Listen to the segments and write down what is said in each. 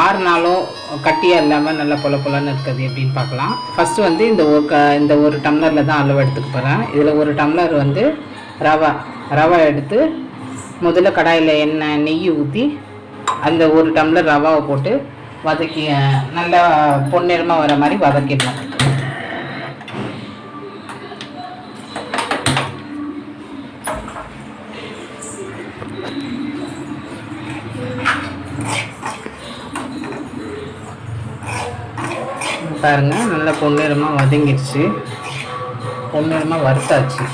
ஆறுனாலும் கட்டியாக இல்லாமல் நல்லா பொல பொலன்னு இருக்குது எப்படின்னு பார்க்கலாம். ஃபஸ்ட்டு வந்து இந்த ஒரு டம்ளரில் தான் அளவு எடுத்துக்க போகிறேன். இதில் ஒரு டம்ளர் வந்து ரவை எடுத்து முதல்ல கடாயில் எண்ணெய் நெய் ஊற்றி அந்த ஒரு டம்ளர் ரவாவை போட்டு வதக்கி நல்லா பொன்னிறமாக வர மாதிரி வதக்கிடணும். பாருங்கள் நல்லா பொன்னிறமாக வதங்கிடுச்சு, பொன்னிறமாக வறுத்தாச்சு.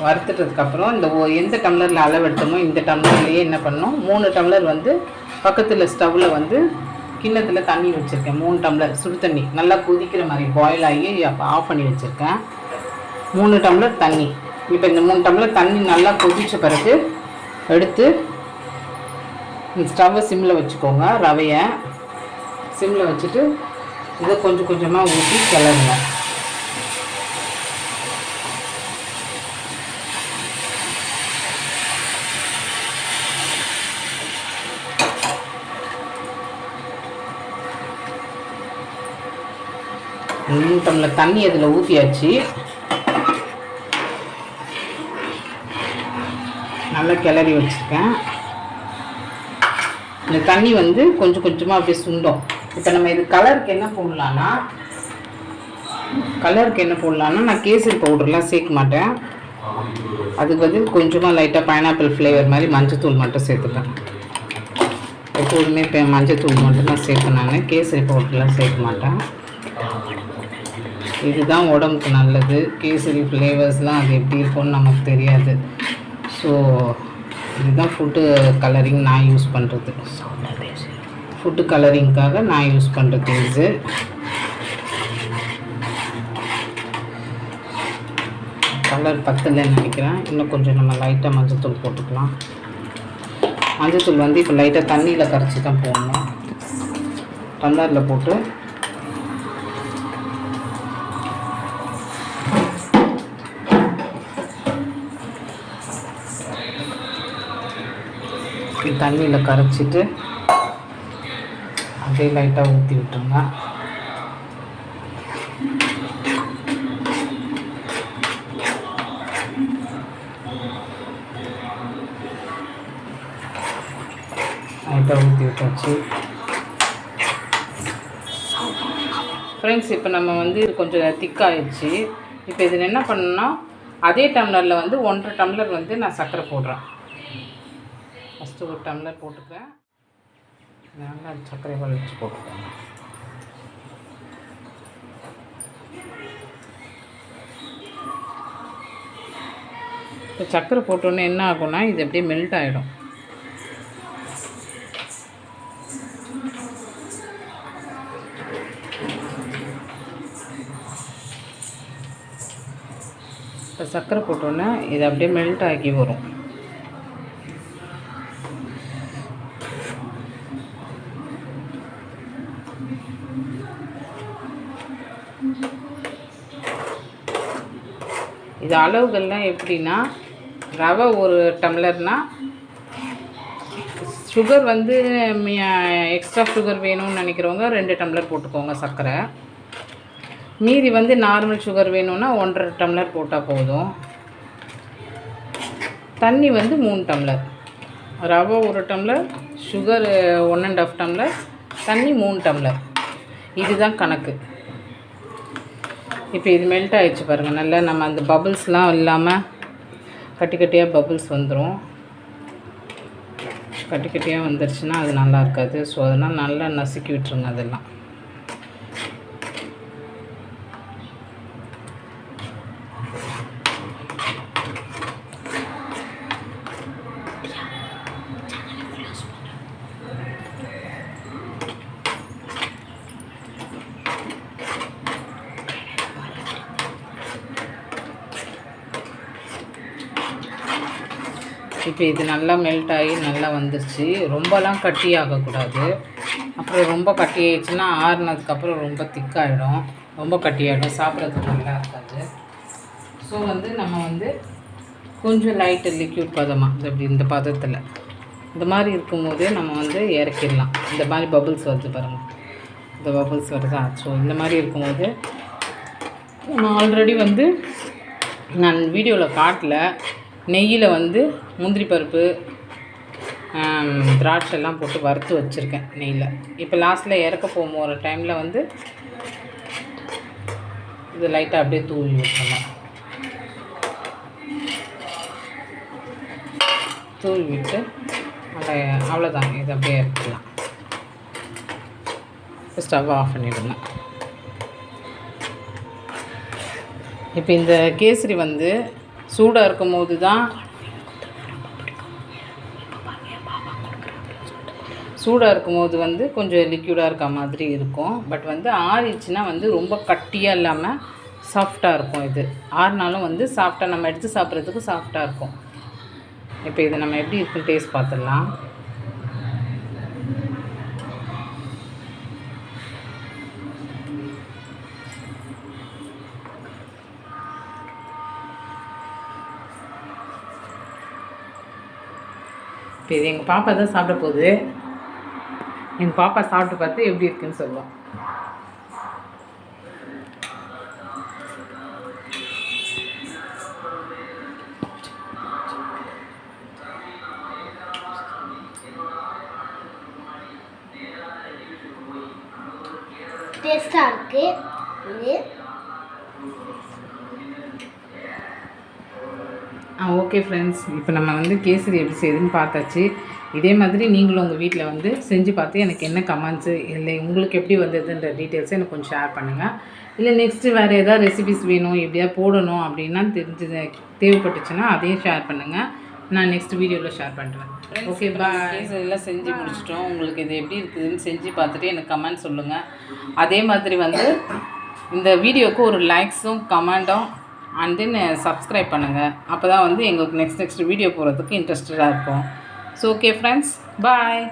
வறுத்துட்டதுக்கப்புறம் எந்த டம்ளரில் அளவு எடுத்தோமோ இந்த டம்ளர்லேயே என்ன பண்ணோம், 3 டம்ளர் வந்து பக்கத்தில் ஸ்டவ்வில் வந்து கிண்ணத்தில் தண்ணி வச்சுருக்கேன். 3 டம்ளர் சுடு தண்ணி நல்லா கொதிக்கிற மாதிரி பாயில் ஆகி அப்போ ஆஃப் பண்ணி வச்சுருக்கேன். 3 டம்ளர் தண்ணி. இப்போ இந்த 3 டம்ளர் தண்ணி நல்லா கொதித்த பிறகு எடுத்து ஸ்டவ்வை சிம்மில் வச்சுக்கோங்க. ரவையை சிம்மில் வச்சுட்டு இதை கொஞ்சம் கொஞ்சமாக ஊற்றி கிளறுங்க. டம்ளர் தண்ணி அதில் ஊற்றியாச்சு. நல்லா கிளறி வச்சுருக்கேன். இந்த தண்ணி வந்து கொஞ்சம் கொஞ்சமாக அப்படியே சுண்டும். இப்போ நம்ம இது கலருக்கு என்ன போடலான்னா நான் கேசரி பவுடர்லாம் சேர்க்க மாட்டேன். அதுக்கு பதில் கொஞ்சமாக லைட்டாக பைனாப்பிள் ஃப்ளேவர் மாதிரி மஞ்சத்தூள் மட்டும் சேர்த்துப்பேன். எப்போதுமே இப்போ மஞ்சத்தூள் மட்டும் தான் சேர்ப்பேன். நான் கேசரி பவுடர்லாம் சேர்க்க மாட்டேன். இதுதான் உடம்புக்கு நல்லது. கேசரி ஃப்ளேவர்ஸ்லாம் அது எப்படி இருக்கும்னு நமக்கு தெரியாது. ஸோ இதுதான் ஃபுட்டு கலரிங் நான் யூஸ் பண்ணுறது. ஃபுட்டு கலரிங்காக நான் யூஸ் பண்ணுறது இது. கலர் பத்தலைன்னு நினைக்கிறேன். இன்னும் கொஞ்சம் நம்ம லைட்டாக மஞ்சத்தூள் போட்டுக்கலாம். மஞ்சத்தூள் வந்து இப்போ லைட்டாக தண்ணியில் கரைச்சி தான் போடணும். டம்ளரில் போட்டு தண்ணியில் கரைச்சிட்டு அப்படியே லைட்டாக ஊற்றி விட்டுருங்க. லைட்டாக ஊற்றி விட்டாச்சு. ஃப்ரெண்ட்ஸ், இப்போ நம்ம வந்து இது கொஞ்சம் திக்காகிடுச்சு. இப்போ இதில் என்ன பண்ணணும்னா அதே டம்ளரில் வந்து 1.5 டம்ளர் வந்து நான் சர்க்கரை போடுறேன். ஃபஸ்ட்டு ஒரு டம்ளர் போட்டுக்கிறேன். நல்லா சர்க்கரை வலிச்சு போட்டுக்கிறேன். இப்போ சர்க்கரை போட்டோன்னே என்ன ஆகும்னா இது அப்படியே மெல்ட் ஆகிடும். இப்போ சர்க்கரை போட்டோன்னே இது அப்படியே மெல்ட் ஆகி வரும். இது அளவுகள்லாம் எப்படின்னா ரவை ஒரு டம்ளர்னால் சுகர் வந்து எக்ஸ்ட்ரா சுகர் வேணும்னு நினைக்கிறவங்க 2 டம்ளர் போட்டுக்கோங்க சர்க்கரை. மீதி வந்து நார்மல் சுகர் வேணும்னா 1.5 டம்ளர் போட்டால் போதும். தண்ணி வந்து 3 டம்ளர். ரவை 1 டம்ளர், சுகர் 1.5 டம்ளர், தண்ணி 3 டம்ளர். இதுதான் கணக்கு. இப்போ இது மெல்ட் ஆகிடுச்சு பாருங்கள். நல்லா நம்ம அந்த பபுள்ஸ்லாம் இல்லாமல் கட்டி கட்டியாக பபுள்ஸ் வந்துடும். கட்டி கட்டியாக வந்துடுச்சுன்னா அது நல்லா இருக்காது. ஸோ அதனால் நல்லா நசுக்கி விட்டுருங்க அதெல்லாம். இப்போ இது நல்லா மெல்ட் ஆகி நல்லா வந்துருச்சு. ரொம்பலாம் கட்டி ஆகக்கூடாது. அப்புறம் ரொம்ப கட்டி ஆகிடுச்சுன்னா ஆறுனதுக்கப்புறம் ரொம்ப திக்காகிடும், ரொம்ப கட்டியாகிடும், சாப்பிட்றதுக்கு நல்லா இருக்காது. ஸோ வந்து நம்ம வந்து கொஞ்சம் லைட்டு லிக்யூட் பதமாக அப்படி இந்த பதத்தில் இந்த மாதிரி இருக்கும்போதே நம்ம வந்து இறக்கிடலாம். இந்த மாதிரி பபுள்ஸ் வருது பாருங்கள், இந்த பபுள்ஸ் வருதா? ஸோ இந்த மாதிரி இருக்கும்போது நம்ம ஆல்ரெடி வந்து நான் வீடியோவில் காட்டல, நெய்யில் வந்து முந்திரி பருப்பு திராட்சைலாம் போட்டு வறுத்து வச்சுருக்கேன் நெய்யில். இப்போ லாஸ்ட்டில் இறக்க போகிற டைமில் வந்து இது லைட்டாக அப்படியே தூவி விட்டுறலாம். தூவி விட்டு அவ்வளோதான், இது அப்படியே இருக்கலாம். ஸ்டவ் ஆஃப் பண்ணிவிடுங்க. இப்போ இந்த கேசரி வந்து சூடாக இருக்கும் போது தான் வந்து கொஞ்சம் லிக்யூடாக இருக்க மாதிரி இருக்கும். பட் வந்து ஆறிடுச்சுன்னா வந்து ரொம்ப கட்டியாக இல்லாமல் சாஃப்டாக இருக்கும். இது ஆறுனாலும் வந்து சாஃப்டாக நம்ம எடுத்து சாப்பிட்றதுக்கு சாஃப்டாக இருக்கும். இப்போ இது நம்ம எப்படி இருக்குன்னு டேஸ்ட் பார்த்துடலாம். இப்போ இது எங்கள் பாப்பா தான் சாப்பிட போகுது. எங்கள் பாப்பா சாப்பிட்டு பார்த்து எப்படி இருக்குன்னு சொல்லுவோம். டேஸ்டாக இருக்குது இது. ஓகே ஃப்ரெண்ட்ஸ், இப்போ நம்ம வந்து கேசரி எப்படி செய்யுதுன்னு பார்த்தாச்சு. இதே மாதிரி நீங்களும் உங்கள் வீட்டில் வந்து செஞ்சு பார்த்து எனக்கு என்ன கமெண்ட்ஸு இல்லை உங்களுக்கு எப்படி வந்ததுன்ற டீட்டெயில்ஸை எனக்கு கொஞ்சம் ஷேர் பண்ணுங்கள். இல்லை நெக்ஸ்ட்டு வேறு எதாவது ரெசிபிஸ் வேணும், எப்படியா போடணும் அப்படின்னா தேவைப்பட்டுச்சுன்னா அதையும் ஷேர் பண்ணுங்கள். நான் நெக்ஸ்ட் வீடியோவில் ஷேர் பண்ணுறேன். Okay bye. கேசரியெல்லாம் செஞ்சு முடிச்சிட்டோம். உங்களுக்கு இது எப்படி இருக்குதுன்னு செஞ்சு பார்த்துட்டு எனக்கு கமெண்ட் சொல்லுங்கள். அதே மாதிரி வந்து இந்த வீடியோவுக்கு ஒரு லைக்ஸும் கமெண்ட்டும் அண்ட் தென் சப்ஸ்கிரைப் பண்ணுங்கள். அப்போ தான் வந்து எங்களுக்கு நெக்ஸ்ட் வீடியோ போகிறதுக்கு இன்ட்ரெஸ்டடாக இருக்கும். ஸோ ஓகே ஃப்ரெண்ட்ஸ், பாய்.